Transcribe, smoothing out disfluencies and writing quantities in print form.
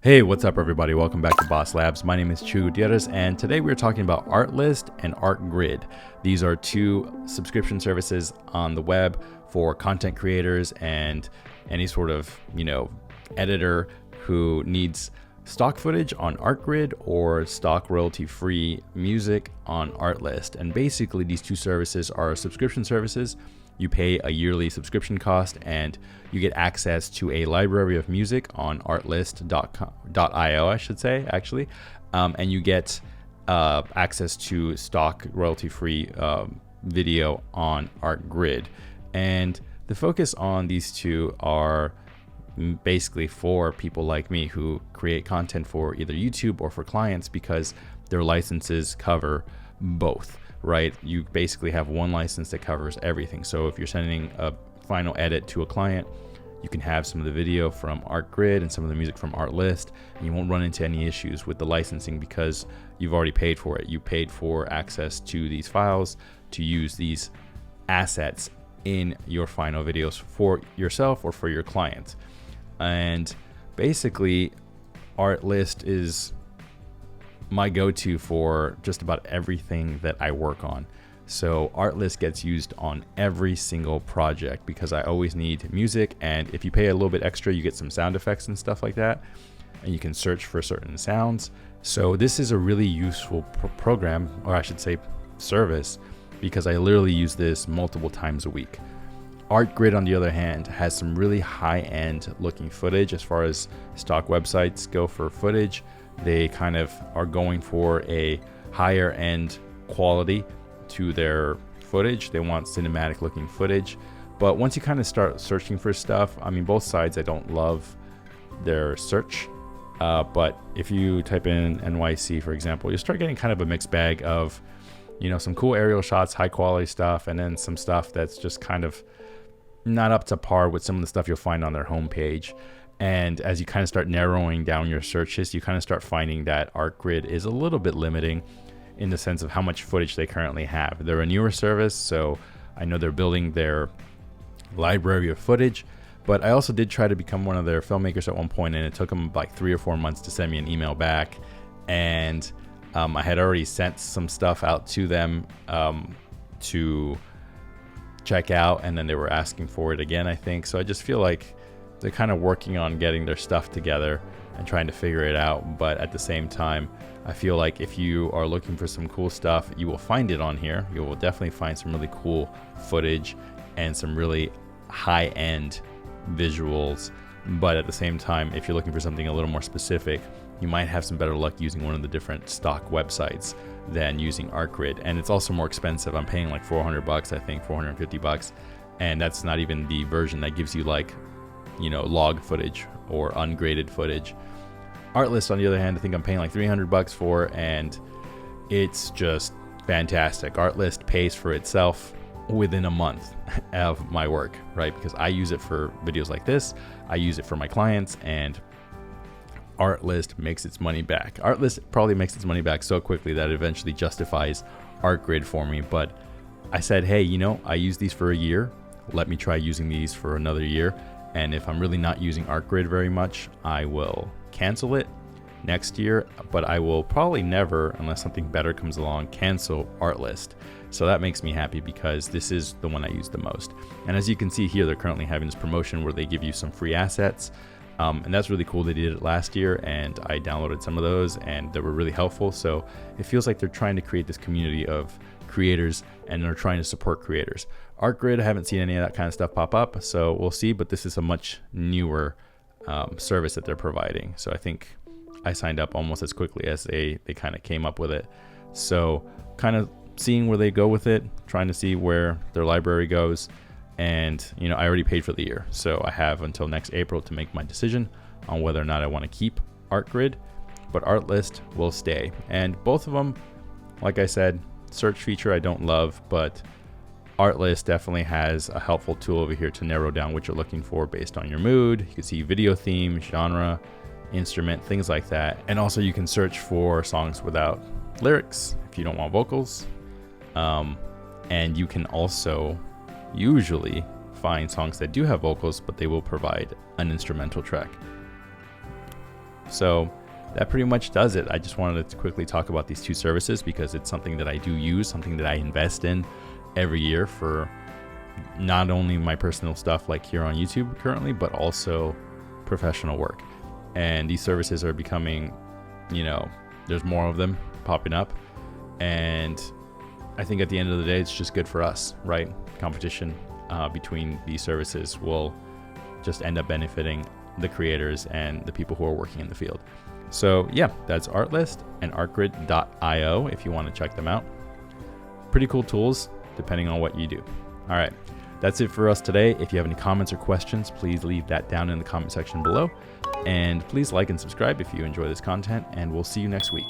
Hey, what's up everybody? Welcome back to Boss Labs. My name is Chuy, and today we're talking about Artlist and Artgrid. These are two subscription services on the web for content creators and any sort of, editor who needs stock footage on Artgrid or stock royalty-free music on Artlist. And basically these two services are subscription services. You pay a yearly subscription cost and you get access to a library of music on artlist.io, I should say, actually. And you get access to stock royalty-free video on Artgrid. And the focus on these two are basically for people like me who create content for either YouTube or for clients because their licenses cover both. Right? You basically have one license that covers everything. So if you're sending a final edit to a client, you can have some of the video from Artgrid and some of the music from Artlist, and you won't run into any issues with the licensing because you've already paid for it. You paid for access to these files to use these assets in your final videos for yourself or for your clients. And basically, Artlist is my go-to for just about everything that I work on. So Artlist gets used on every single project because I always need music, and if you pay a little bit extra you get some sound effects and stuff like that, and you can search for certain sounds. So this is a really useful program, or I should say service, because I literally use this multiple times a week. Artgrid, on the other hand, has some really high-end looking footage as far as stock websites go for footage. They kind of are going for a higher end quality to their footage. They want cinematic looking footage. But once you kind of start searching for stuff, I mean, both sides, I don't love their search. But if you type in NYC, for example, you start getting kind of a mixed bag of, some cool aerial shots, high quality stuff, and then some stuff that's just kind of not up to par with some of the stuff you'll find on their homepage. And as you kind of start narrowing down your searches, you kind of start finding that Artgrid is a little bit limiting in the sense of how much footage they currently have. They're a newer service, so I know they're building their library of footage, but I also did try to become one of their filmmakers at one point, and it took them like 3 or 4 months to send me an email back. And I had already sent some stuff out to them to check out, and then they were asking for it again, I think. So I just feel like they're kind of working on getting their stuff together and trying to figure it out. But at the same time, I feel like if you are looking for some cool stuff, you will find it on here. You will definitely find some really cool footage and some really high-end visuals. But at the same time, if you're looking for something a little more specific, you might have some better luck using one of the different stock websites than using Artgrid. And it's also more expensive. I'm paying like $400, I think, $450. And that's not even the version that gives you like log footage or ungraded footage. Artlist, on the other hand, I think I'm paying like $300 for, and it's just fantastic. Artlist pays for itself within a month of my work, right? Because I use it for videos like this, I use it for my clients, and Artlist makes its money back. Artlist probably makes its money back so quickly that it eventually justifies Artgrid for me. But I said, hey, I use these for a year. Let me try using these for another year. And if I'm really not using Artgrid very much, I will cancel it next year. But I will probably never, unless something better comes along, cancel Artlist. So that makes me happy because this is the one I use the most. And as you can see here, they're currently having this promotion where they give you some free assets. And that's really cool. They did it last year, and I downloaded some of those, and they were really helpful. So it feels like they're trying to create this community of creators, and they're trying to support creators. Artgrid, I haven't seen any of that kind of stuff pop up, so we'll see. But this is a much newer service that they're providing. So I think I signed up almost as quickly as they kind of came up with it. So kind of seeing where they go with it, trying to see where their library goes. And, I already paid for the year. So I have until next April to make my decision on whether or not I want to keep Artgrid. But Artlist will stay. And both of them, like I said, search feature I don't love, but Artlist definitely has a helpful tool over here to narrow down what you're looking for based on your mood. You can see video theme, genre, instrument, things like that. And also you can search for songs without lyrics if you don't want vocals. And you can also usually find songs that do have vocals, but they will provide an instrumental track. So that pretty much does it. I just wanted to quickly talk about these two services because it's something that I do use, something that I invest in every year for not only my personal stuff like here on YouTube currently, but also professional work. And these services are becoming, there's more of them popping up. And I think at the end of the day, it's just good for us, right? Competition between these services will just end up benefiting the creators and the people who are working in the field. So yeah, that's Artlist and Artgrid.io if you want to check them out. Pretty cool tools depending on what you do. All right, that's it for us today. If you have any comments or questions, please leave that down in the comment section below. And please like and subscribe if you enjoy this content, and we'll see you next week.